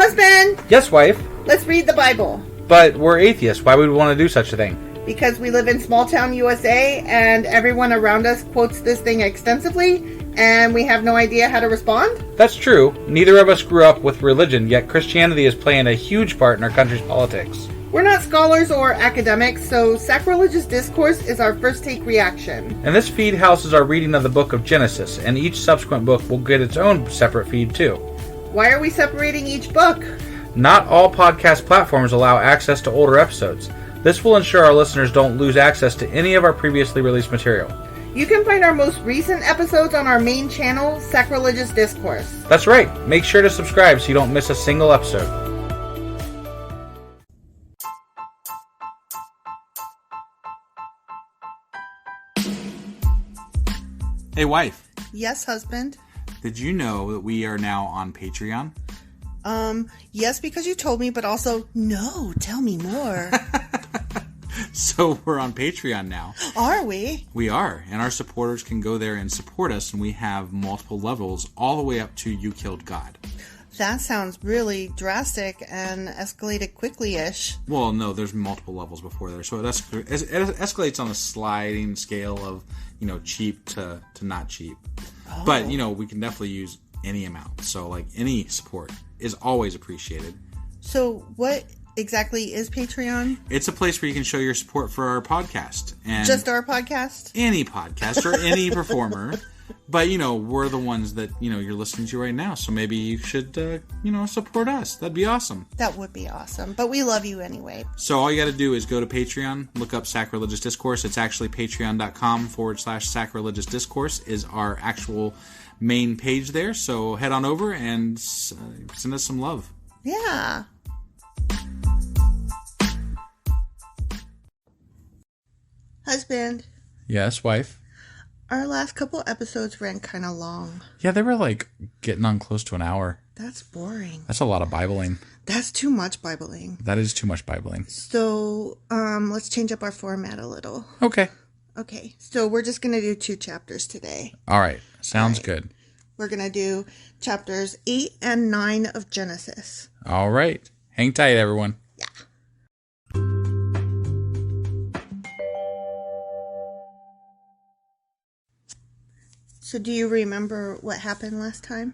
Husband! Yes, wife. Let's read the Bible. But we're atheists. Why would we want to do such a thing? Because we live in small town USA and everyone around us quotes this thing extensively and we have no idea how to respond? That's true. Neither of us grew up with religion, yet Christianity is playing a huge part in our country's politics. We're not scholars or academics, so Sacrilegious Discourse is our first take reaction. And this feed houses our reading of the book of Genesis, and each subsequent book will get its own separate feed too. Why are we separating each book? Not all podcast platforms allow access to older episodes. This will ensure our listeners don't lose access to any of our previously released material. You can find our most recent episodes on our main channel, Sacrilegious Discourse. That's right. Make sure to subscribe so you don't miss a single episode. Hey, wife. Yes, husband. Did you know that we are now on Patreon? Yes, because you told me, but also, no, tell me more. So we're on Patreon now. Are we? We are, and our supporters can go there and support us, and we have multiple levels all the way up to You Killed God. That sounds really drastic and escalated quickly-ish. Well, no, there's multiple levels before there, so it escalates on a sliding scale of, cheap to not cheap. Oh. But, we can definitely use any amount, so, any support is always appreciated. So, what exactly is Patreon? It's a place where you can show your support for our podcast. And just our podcast? Any podcast or any performer. But, we're the ones that, you're listening to right now. So maybe you should, support us. That'd be awesome. That would be awesome. But we love you anyway. So all you got to do is go to Patreon, look up Sacrilegious Discourse. It's actually patreon.com/Sacrilegious Discourse is our actual main page there. So head on over and send us some love. Yeah. Husband. Yes, wife. Our last couple episodes ran kind of long. Yeah, they were getting on close to an hour. That's boring. That's a lot of Bibling. That's too much Bibling. That is too much Bibling. So, let's change up our format a little. Okay. Okay, so we're just going to do 2 chapters today. All right. Sounds good. We're going to do chapters 8 and 9 of Genesis. All right. Hang tight, everyone. Yeah. So do you remember what happened last time?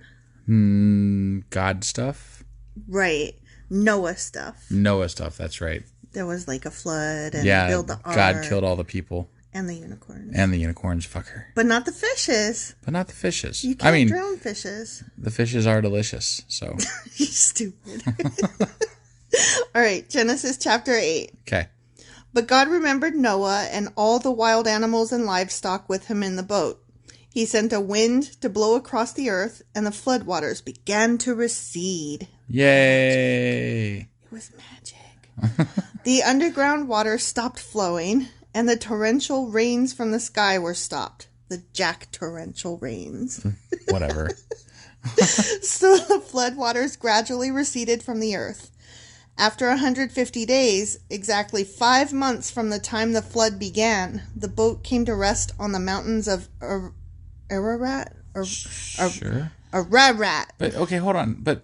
God stuff? Right. Noah stuff. Noah stuff, that's right. There was a flood and built the ark. God killed all the people. And the unicorns. And the unicorns, fucker. But not the fishes. But not the fishes. You can't drown fishes. The fishes are delicious, so. You're stupid. All right, Genesis chapter 8. Okay. But God remembered Noah and all the wild animals and livestock with him in the boat. He sent a wind to blow across the earth, and the floodwaters began to recede. Yay! It was magic. The underground water stopped flowing, and the torrential rains from the sky were stopped. The Jack torrential rains. Whatever. So the floodwaters gradually receded from the earth. After 150 days, exactly 5 months from the time the flood began, the boat came to rest on the mountains of Ararat? Sure. Ararat. But, okay, hold on. But,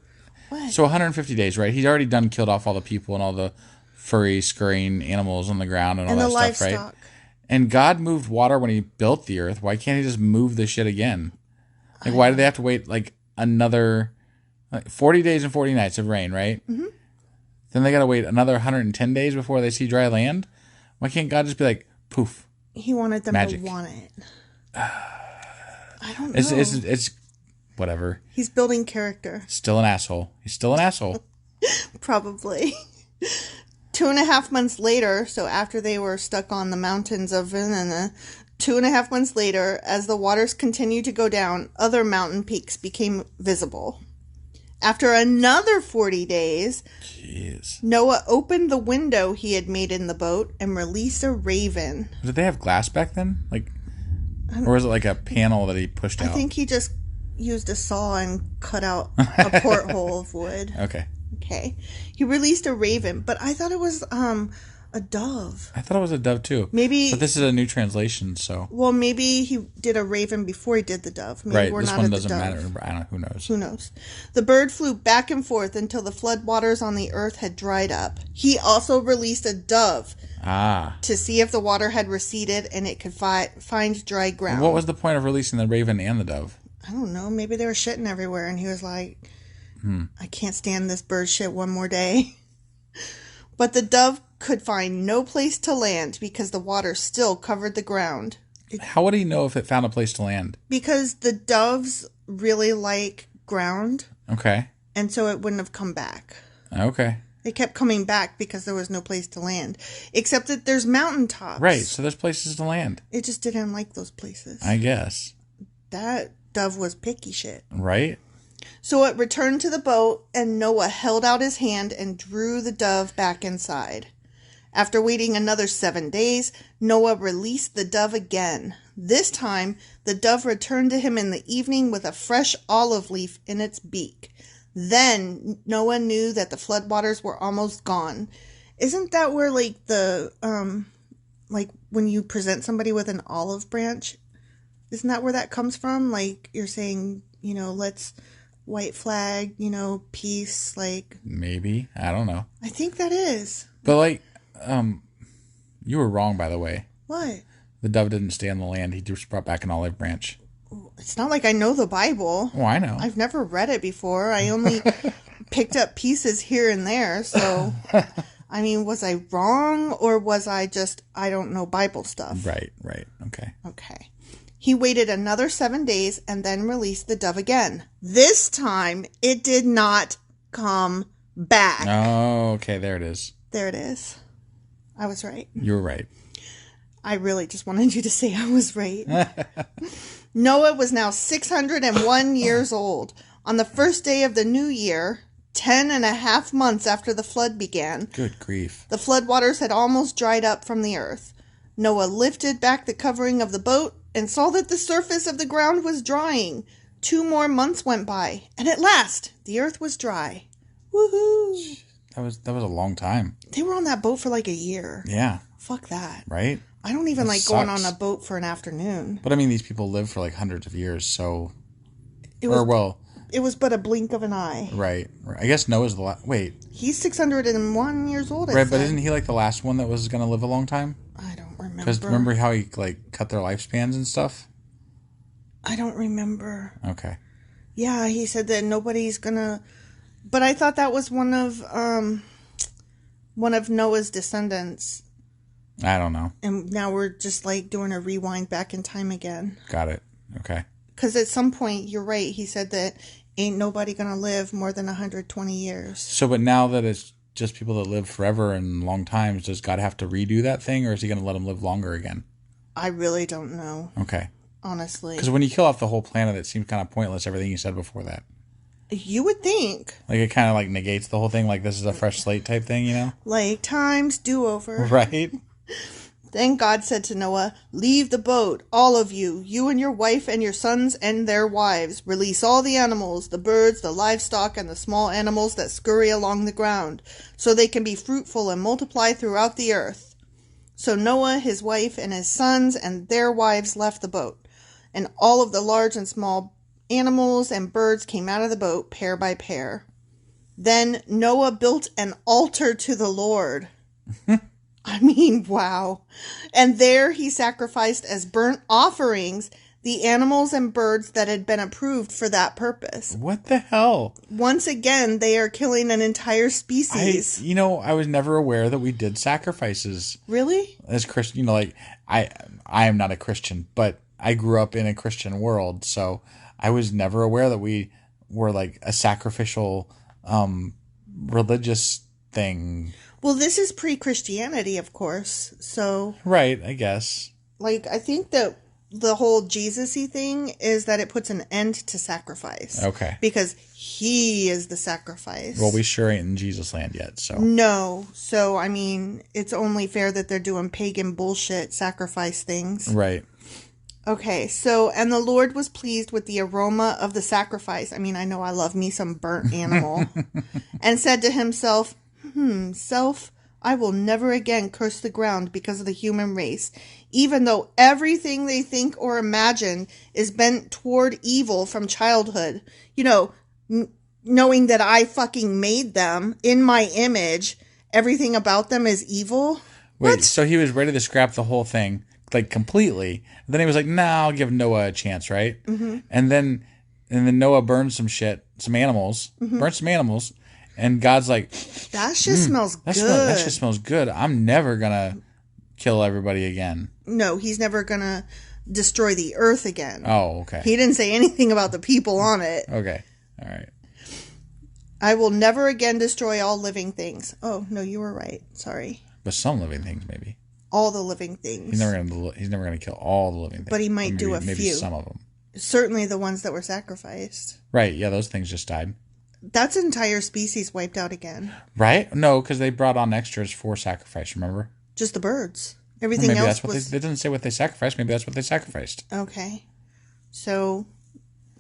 what? So 150 days, right? He's already killed off all the people and all the furry, scurrying animals on the ground and all that livestock. Stuff, right? And God moved water when he built the earth. Why can't he just move this shit again? Why do they have to wait, another 40 days and 40 nights of rain, right? Mm-hmm. Then they got to wait another 110 days before they see dry land? Why can't God just be poof? He wanted them magic. To want it. I don't know. It's whatever. He's building character. Still an asshole. He's still an asshole. Probably. 2.5 months later, so after they were stuck on the mountains of Vanana, 2.5 months later, as the waters continued to go down, other mountain peaks became visible. After another 40 days, jeez, Noah opened the window he had made in the boat and released a raven. Did they have glass back then? Or was it a panel that he pushed out? I think he just used a saw and cut out a porthole of wood. Okay. Okay. He released a raven, but I thought it was A dove. I thought it was a dove too. Maybe. But this is a new translation, so. Well, maybe he did a raven before he did the dove. Maybe Right, we're this not one at the doesn't dove. matter. I don't know. Who knows? Who knows? The bird flew back and forth until the flood waters on the earth had dried up. He also released a dove to see if the water had receded and it could find dry ground. What was the point of releasing the raven and the dove? I don't know. Maybe they were shitting everywhere and he was like, I can't stand this bird shit one more day. But the dove could find no place to land because the water still covered the ground. How would he know if it found a place to land? Because the doves really like ground. Okay. And so it wouldn't have come back. Okay. It kept coming back because there was no place to land. Except that there's mountaintops. Right, so there's places to land. It just didn't like those places. I guess. That dove was picky shit. Right? So it returned to the boat, and Noah held out his hand and drew the dove back inside. After waiting another 7 days, Noah released the dove again. This time, the dove returned to him in the evening with a fresh olive leaf in its beak. Then Noah knew that the floodwaters were almost gone. Isn't that where, like, like when you present somebody with an olive branch? Isn't that where that comes from? Like, you're saying, let's white flag, peace, like... Maybe. I don't know. I think that is. But, like, you were wrong, by the way. What? The dove didn't stay on the land. He just brought back an olive branch. It's not like I know the Bible. Oh, I know. I've never read it before. I only picked up pieces here and there. So, I mean, was I wrong or was I just, I don't know Bible stuff? Right. Okay. Okay. He waited another 7 days and then released the dove again. This time, it did not come back. Oh, okay. There it is. There it is. I was right. You were right. I really just wanted you to say I was right. Noah was now 601 years old. On the first day of the new year, 10.5 months after the flood began, good grief, the floodwaters had almost dried up from the earth. Noah lifted back the covering of the boat and saw that the surface of the ground was drying. 2 more months went by, and at last, the earth was dry. Woohoo! That was a long time. They were on that boat for like a year. Yeah. Fuck that. Right? I don't even that like sucks. going on a boat for an afternoon. But I mean, these people live for like hundreds of years, so... It was but a blink of an eye. Right. I guess Noah's the last... Wait. He's 601 years old, Right, but isn't he like the last one that was going to live a long time? I don't remember. Because remember how he like cut their lifespans and stuff? I don't remember. Okay. Yeah, he said that nobody's gonna... But I thought that was one of Noah's descendants. I don't know. And now we're just like doing a rewind back in time again. Got it. Okay. Because at some point, you're right, he said that ain't nobody gonna live more than 120 years. So, but now that it's just people that live forever and long times, does God have to redo that thing, or is he going to let them live longer again? I really don't know. Okay. Honestly. Because when you kill off the whole planet, it seems kind of pointless, everything you said before that. You would think. Like, it kind of like negates the whole thing, like this is a fresh slate type thing, you know? Like, times do-over. Right? Then God said to Noah, "Leave the boat, all of you, you and your wife and your sons and their wives. Release all the animals, the birds, the livestock, and the small animals that scurry along the ground, so they can be fruitful and multiply throughout the earth." So Noah, his wife, and his sons and their wives left the boat, and all of the large and small animals and birds came out of the boat, pair by pair. Then Noah built an altar to the Lord. I mean, wow. And there he sacrificed as burnt offerings the animals and birds that had been approved for that purpose. What the hell? Once again, they are killing an entire species. I was never aware that we did sacrifices. Really? As Christian, like, I am not a Christian, but I grew up in a Christian world, so I was never aware that we were like a sacrificial religious thing. Well, this is pre-Christianity, of course, so... Right, I guess. Like, I think that the whole Jesus-y thing is that it puts an end to sacrifice. Okay. Because he is the sacrifice. Well, we sure ain't in Jesus land yet, so... No. So, I mean, it's only fair that they're doing pagan bullshit sacrifice things. Right. Okay, so, and the Lord was pleased with the aroma of the sacrifice. I mean, I know I love me some burnt animal. And said to himself... I will never again curse the ground because of the human race, even though everything they think or imagine is bent toward evil from childhood. You know, knowing that I fucking made them in my image, everything about them is evil. Wait, What? so he was ready to scrap the whole thing, like, completely. Then he was like, nah, I'll give Noah a chance, right? Mm-hmm. And then Noah burned some shit, some animals, burnt some animals, and God's like, That shit smells good. That shit smells good. I'm never gonna kill everybody again. No, he's never gonna destroy the earth again. Oh, okay. He didn't say anything about the people on it. Okay. All right. I will never again destroy all living things. Oh, no, you were right. Sorry. But some living things, maybe. All the living things. He's never gonna kill all the living things. But he might do a maybe few. some of them. Certainly the ones that were sacrificed. Right. Yeah, those things just died. That's entire species wiped out again. Right? No, because they brought on extras for sacrifice. Remember? Just the birds. Well, Everything maybe else that's what was... they didn't say what they sacrificed. Maybe that's what they sacrificed. Okay. So,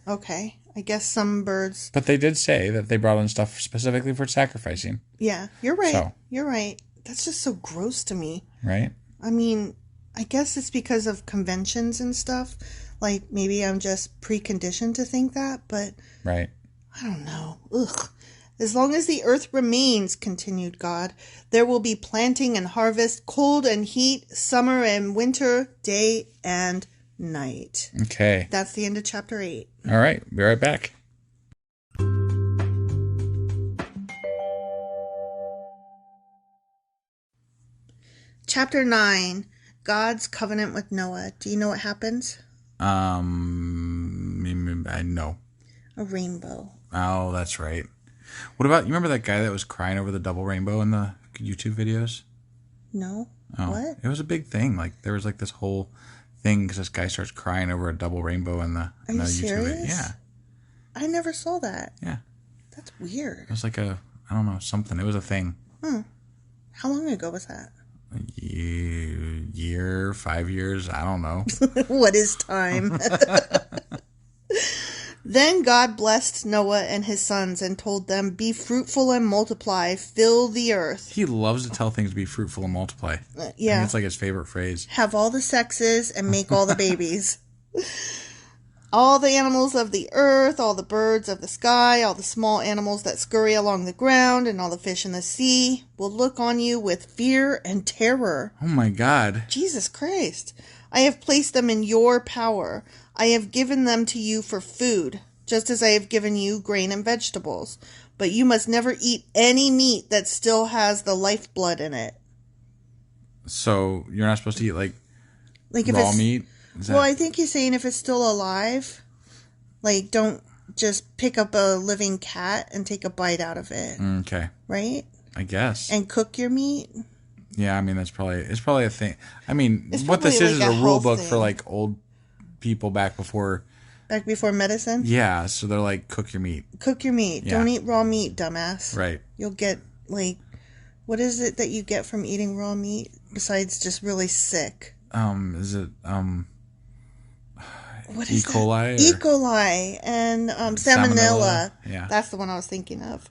okay. I guess some birds... But they did say that they brought in stuff specifically for sacrificing. Yeah, you're right. So. You're right. That's just so gross to me. Right? I mean, I guess it's because of conventions and stuff. Like, maybe I'm just preconditioned to think that, but... Right. I don't know. Ugh. As long as the earth remains, continued God, there will be planting and harvest, cold and heat, summer and winter, day and night. Okay. That's the end of chapter 8. All right. Be right back. Chapter 9. God's covenant with Noah. Do you know what happens? I know. A rainbow. Oh, that's right. What about, you remember that guy that was crying over the double rainbow in the YouTube videos? No? Oh, What? it was a big thing. Like, there was like this whole thing because this guy starts crying over a double rainbow in the Are in you the YouTube serious? video. Yeah. I never saw that. Yeah. That's weird. It was like I don't know, something. It was a thing. How long ago was that? A year, 5 years, I don't know. What is time? Then God blessed Noah and his sons and told them, be fruitful and multiply, fill the earth. He loves to tell things to be fruitful and multiply. Yeah. I think it's like his favorite phrase. Have all the sexes and make all the babies. All the animals of the earth, all the birds of the sky, all the small animals that scurry along the ground, and all the fish in the sea will look on you with fear and terror. Oh my God. Jesus Christ. I have placed them in your power. I have given them to you for food, just as I have given you grain and vegetables. But you must never eat any meat that still has the lifeblood in it. So you're not supposed to eat like Like if raw it's, meat? Well, I think he's saying if it's still alive, like don't just pick up a living cat and take a bite out of it. Okay. Right? I guess. And cook your meat. Yeah, I mean it's probably a thing. I mean, It's what this probably is like a a rule health book for thing. like old people back before. Back before medicine. Yeah, so they're like, cook your meat. Cook your meat. Yeah. Don't eat raw meat, dumbass. Right. You'll get, like, what is it that you get from eating raw meat besides just really sick? Is it What E. is coli? that? E. coli and salmonella. Yeah. That's the one I was thinking of.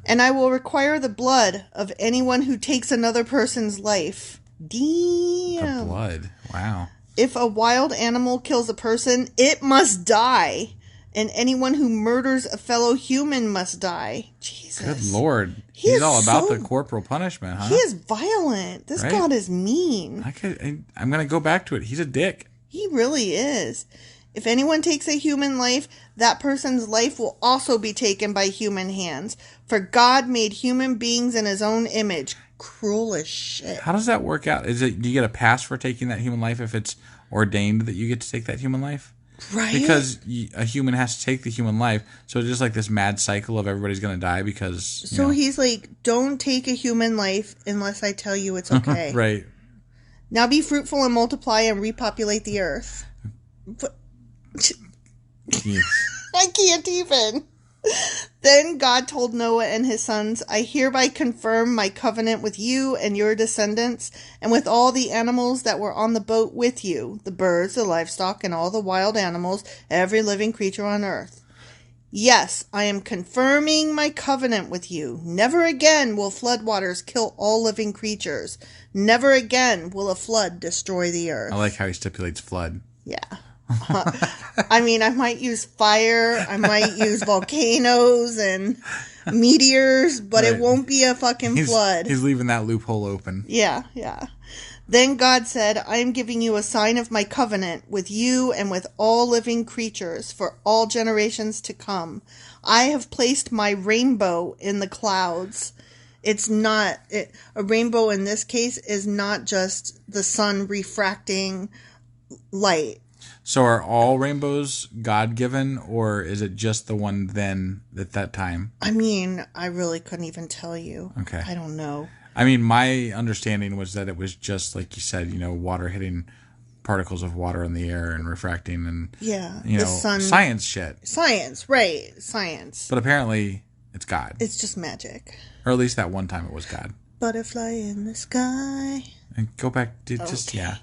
And I will require the blood of anyone who takes another person's life. Damn. The blood. Wow. If a wild animal kills a person, it must die. And anyone who murders a fellow human must die. Jesus. Good Lord. He He's is all about so- the corporal punishment, huh? He is violent. This Right? God is mean. I'm going to go back to it. He's a dick. He really is. If anyone takes a human life, that person's life will also be taken by human hands. For God made human beings in his own image. Cruel as shit. How does that work out? Do you get a pass for taking that human life if it's ordained that you get to take that human life? Right? Because a human has to take the human life. So it's just like this mad cycle of everybody's going to die because... you know. He's like, don't take a human life unless I tell you it's okay. Right. Now be fruitful and multiply and repopulate the earth. But Jeez. I can't even. Then God told Noah and his sons, I hereby confirm my covenant with you and your descendants, and with all the animals that were on the boat with you, the birds, the livestock, and all the wild animals, every living creature on earth. Yes, I am confirming my covenant with you. Never again will floodwaters kill all living creatures. Never again will a flood destroy the earth. I like how he stipulates flood. Yeah. I mean, I might use fire, I might use volcanoes and meteors, but Right. it won't be a fucking flood. He's leaving that loophole open. Yeah. Then God said, I am giving you a sign of my covenant with you and with all living creatures for all generations to come. I have placed my rainbow in the clouds. It's not, a rainbow in this case is not just the sun refracting light. So are all rainbows God-given, or is it just the one then at that time? I mean, I really couldn't even tell you. Okay. I don't know. I mean, my understanding was that it was just, like you said, water hitting particles of water in the air and refracting and, the sun. science shit. Science, right. Science. But apparently it's God. It's just magic. Or at least that one time it was God. Butterfly in the sky. And go back to just, yeah.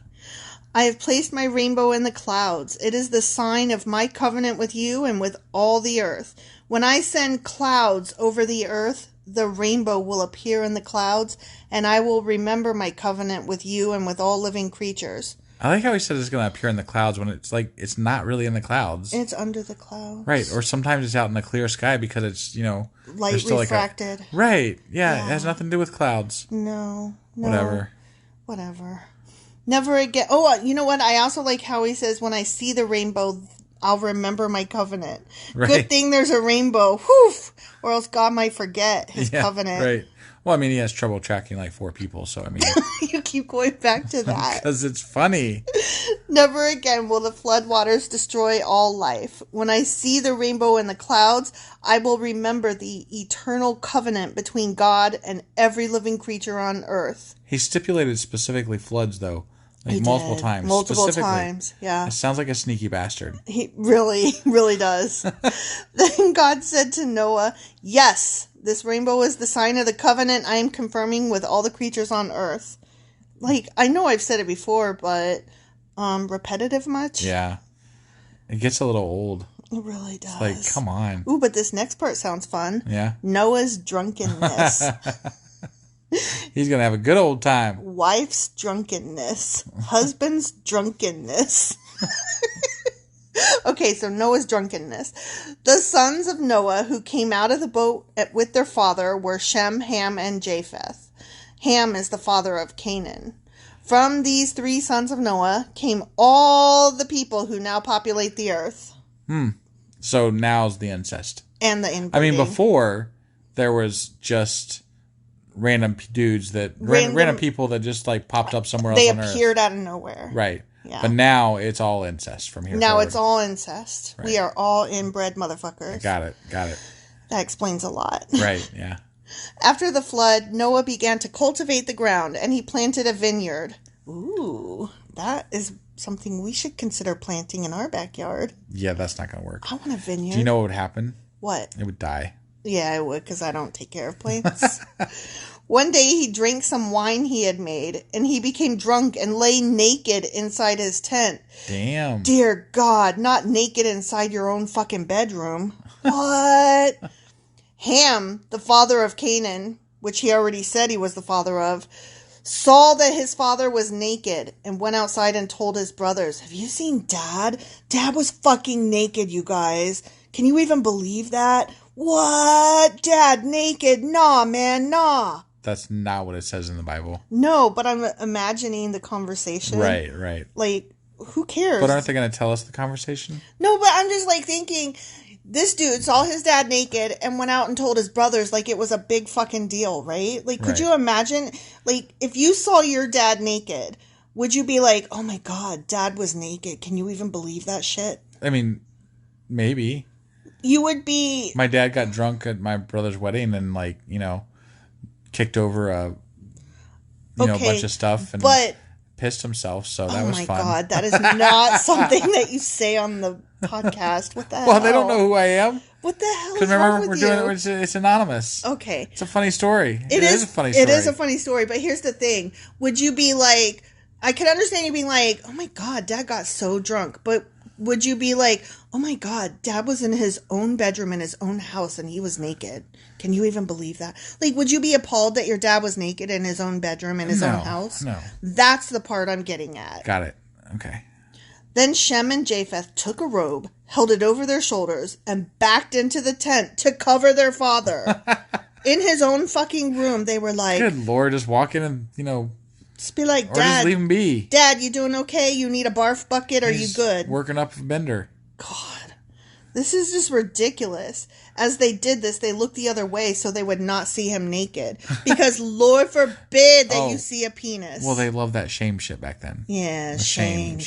I have placed my rainbow in the clouds. It is the sign of my covenant with you and with all the earth. When I send clouds over the earth, the rainbow will appear in the clouds, and I will remember my covenant with you and with all living creatures. I like how he said it's going to appear in the clouds when it's like it's not really in the clouds. It's under the clouds. Right. Or sometimes it's out in the clear sky because it's, light refracted. Right. Yeah. It has nothing to do with clouds. No. Whatever. Never again. Oh, you know what? I also like how he says, when I see the rainbow, I'll remember my covenant. Right. Good thing there's a rainbow. Whew! Or else God might forget his covenant. Right. Well, I mean, he has trouble tracking like 4 people, so I mean... You keep going back to that. Because it's funny. Never again will the floodwaters destroy all life. When I see the rainbow in the clouds, I will remember the eternal covenant between God and every living creature on earth. He stipulated specifically floods, though. Like multiple times. Multiple times, yeah. It sounds like a sneaky bastard. He really, really does. Then God said to Noah, yes, this rainbow is the sign of the covenant I am confirming with all the creatures on earth. Like, I know I've said it before, but repetitive much? Yeah. It gets a little old. It really does. It's like, come on. Ooh, but this next part sounds fun. Yeah. Noah's drunkenness. He's going to have a good old time. Wife's drunkenness. Husband's drunkenness. Okay, so Noah's drunkenness. The sons of Noah who came out of the boat with their father were Shem, Ham, and Japheth. Ham is the father of Canaan. From these 3 sons of Noah came all the people who now populate the earth. So now's the incest. And the inbreeding. I mean, before, there was just... random dudes that random people that just like popped up somewhere else on Earth. They appeared out of nowhere. Right. Yeah. But now it's all incest from here Now forward. it's all incest. Right. We are all inbred motherfuckers. Got it. That explains a lot. Right, yeah. After the flood, Noah began to cultivate the ground, and he planted a vineyard. Ooh, that is something we should consider planting in our backyard. Yeah, that's not going to work. I want a vineyard. Do you know what would happen? What? It would die. Yeah, I would, because I don't take care of plants. One day he drank some wine he had made, and he became drunk and lay naked inside his tent. Damn. Dear God, not naked inside your own fucking bedroom. What? Ham, the father of Canaan, which he already said he was the father of, saw that his father was naked and went outside and told his brothers, have you seen Dad? Dad was fucking naked, you guys. Can you even believe that? What? Dad naked? Nah, man, nah. That's not what it says in the Bible. No, but I'm imagining the conversation. Right. Like, who cares? But aren't they going to tell us the conversation? No, but I'm just like thinking, this dude saw his dad naked and went out and told his brothers like it was a big fucking deal, right? Like, could you imagine, like, if you saw your dad naked, would you be like, oh my God, Dad was naked? Can you even believe that shit? I mean, maybe. You would be... My dad got drunk at my brother's wedding and, like, kicked over a bunch of stuff and pissed himself, so that was fun. Oh my God, that is not something that you say on the podcast. What the hell? Well, they don't know who I am. What the hell is wrong with you? We're doing it's anonymous. Okay. It's a funny story. It is a funny story. It is a funny story, but here's the thing. Would you be like, I could understand you being like, oh my God, Dad got so drunk, but Would you be like, oh my God, Dad was in his own bedroom in his own house and he was naked? Can you even believe that? Like, would you be appalled that your dad was naked in his own bedroom in his own house? No. That's the part I'm getting at. Got it. Okay. Then Shem and Japheth took a robe, held it over their shoulders, and backed into the tent to cover their father. In his own fucking room, they were like... Good Lord, just walk in and, just be like, Dad... Or just leave him be. Dad, you doing okay? You need a barf bucket? Are you good? Working up a bender. God. This is just ridiculous. As they did this, they looked the other way so they would not see him naked. Because Lord forbid that you see a penis. Well, they loved that shame shit back then. Yeah, shame.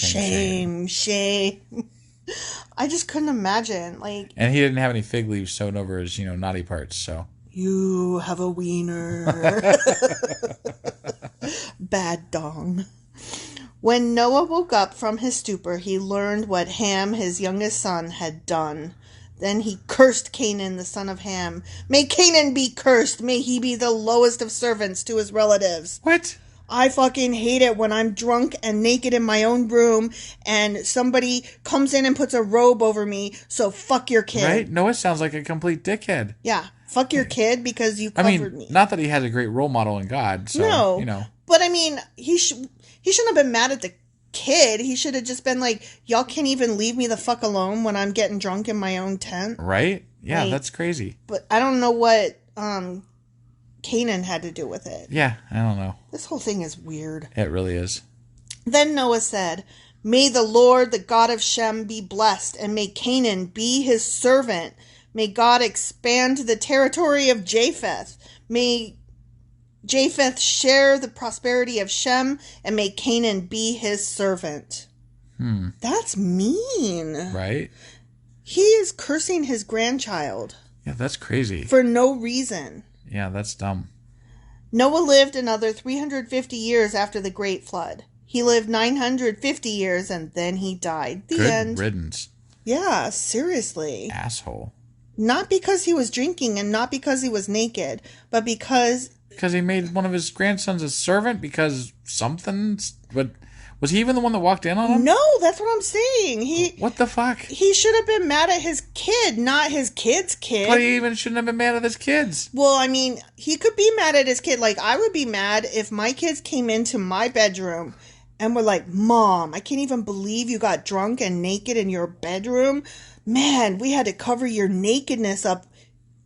I just couldn't imagine. And he didn't have any fig leaves sewn over his, naughty parts, so. You have a wiener. Bad dong. When Noah woke up from his stupor, he learned what Ham, his youngest son, had done. Then he cursed Canaan, the son of Ham. May Canaan be cursed. May he be the lowest of servants to his relatives. What? I fucking hate it when I'm drunk and naked in my own room and somebody comes in and puts a robe over me, so fuck your kid. Right? Noah sounds like a complete dickhead. Yeah. Fuck your kid because you covered me. Not that he has a great role model in God, so, No. But he shouldn't have been mad at the kid. He should have just been like, y'all can't even leave me the fuck alone when I'm getting drunk in my own tent. Right? Yeah, that's crazy. But I don't know what Canaan had to do with it. Yeah, I don't know. This whole thing is weird. It really is. Then Noah said, May the Lord, the God of Shem, be blessed, and may Canaan be his servant. May God expand the territory of Japheth. May Japheth share the prosperity of Shem, and may Canaan be his servant. That's mean. Right? He is cursing his grandchild. Yeah, that's crazy. For no reason. Yeah, that's dumb. Noah lived another 350 years after the great flood. He lived 950 years and then he died. The end. Good riddance. Yeah, seriously. Asshole. Not because he was drinking and not because he was naked, but because... Because he made one of his grandsons a servant because something... But was he even the one that walked in on him? No, that's what I'm saying. What the fuck? He should have been mad at his kid, not his kid's kid. But he even shouldn't have been mad at his kids. Well, I mean, he could be mad at his kid. Like, I would be mad if my kids came into my bedroom and were like, Mom, I can't even believe you got drunk and naked in your bedroom. Man, we had to cover your nakedness up.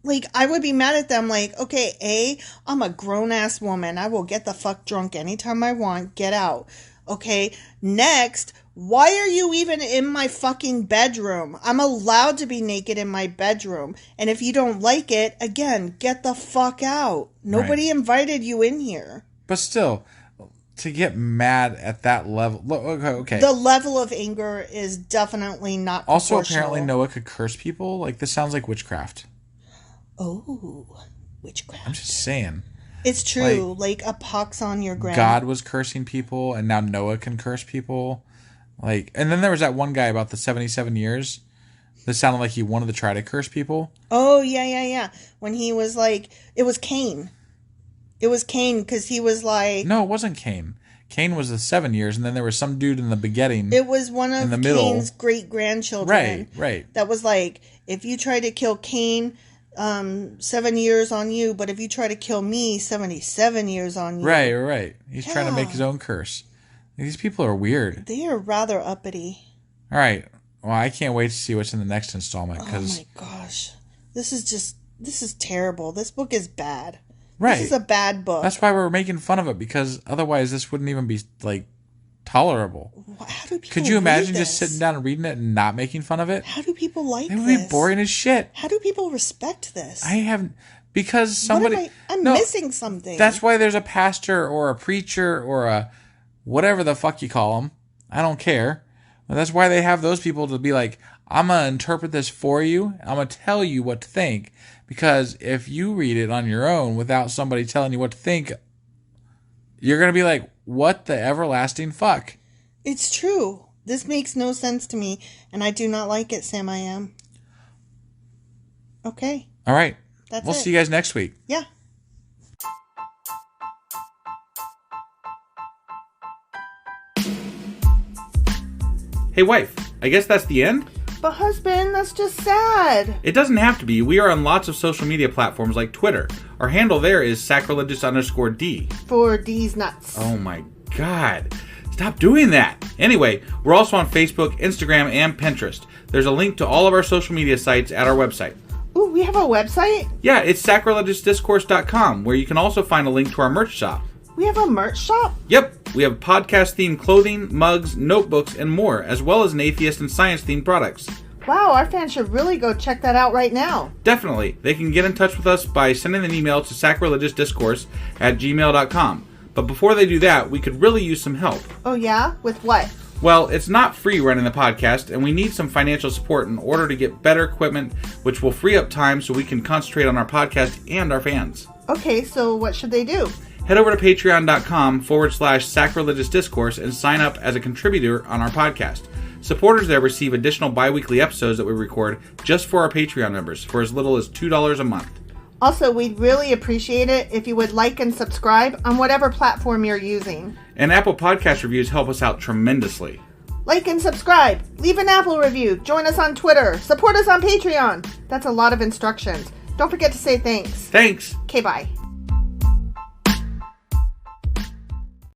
Like, I would be mad at them like, okay, I'm a grown-ass woman. I will get the fuck drunk anytime I want. Get out. Okay, next, why are you even in my fucking bedroom? I'm allowed to be naked in my bedroom. And if you don't like it, again, get the fuck out. Nobody invited you in here. But still, to get mad at that level... Okay. The level of anger is definitely not Also, proportional. apparently Noah could curse people. Like, this sounds like witchcraft. Oh, witchcraft. I'm just saying. It's true. Like a pox on your ground. God was cursing people, and now Noah can curse people. Like, and then there was that one guy about the 77 years that sounded like he wanted to try to curse people. Oh, yeah. When he was like, it was Cain. It was Cain because he was like... No, it wasn't Cain. Cain was the 7 years, and then there was some dude in the beginning. It was one of Cain's great-grandchildren. Right. That was like, if you try to kill Cain... 7 years on you, but if you try to kill me, 77 years on you. Right. He's trying to make his own curse. These people are weird. They are rather uppity. All right. Well, I can't wait to see what's in the next installment. Oh my gosh. This is terrible. This book is bad. Right. This is a bad book. That's why we're making fun of it, because otherwise this wouldn't even be, like, tolerable. How do people Could you imagine read just this? sitting down and reading it and not making fun of it? How do people like It would this? be boring as shit. How do people respect this? I haven't... Because somebody... I'm missing something. That's why there's a pastor or a preacher or a... Whatever the fuck you call them. I don't care. But that's why they have those people to be like, I'm going to interpret this for you. I'm going to tell you what to think. Because if you read it on your own without somebody telling you what to think, you're going to be like, what the everlasting fuck? It's true. This makes no sense to me, and I do not like it, Sam I am. Okay. All right. That's We'll it. see you guys next week. Yeah. Hey, wife, I guess that's the end? But husband, that's just sad. It doesn't have to be. We are on lots of social media platforms like Twitter. Our handle there is sacrilegious_D. For D's nuts. Oh my God. Stop doing that. Anyway, we're also on Facebook, Instagram, and Pinterest. There's a link to all of our social media sites at our website. Ooh, we have a website? Yeah, it's sacrilegiousdiscourse.com, where you can also find a link to our merch shop. We have a merch shop? Yep, we have podcast-themed clothing, mugs, notebooks, and more, as well as an atheist and science-themed products. Wow, our fans should really go check that out right now. Definitely. They can get in touch with us by sending an email to sacrilegiousdiscourse@gmail.com. But before they do that, we could really use some help. Oh yeah? With what? Well, it's not free running the podcast, and we need some financial support in order to get better equipment, which will free up time so we can concentrate on our podcast and our fans. Okay, so what should they do? Head over to patreon.com/sacrilegiousdiscourse and sign up as a contributor on our podcast. Supporters there receive additional bi-weekly episodes that we record just for our Patreon members for as little as $2 a month. Also, we'd really appreciate it if you would like and subscribe on whatever platform you're using. And Apple Podcast reviews help us out tremendously. Like and subscribe. Leave an Apple review. Join us on Twitter. Support us on Patreon. That's a lot of instructions. Don't forget to say thanks. Thanks. Okay, bye.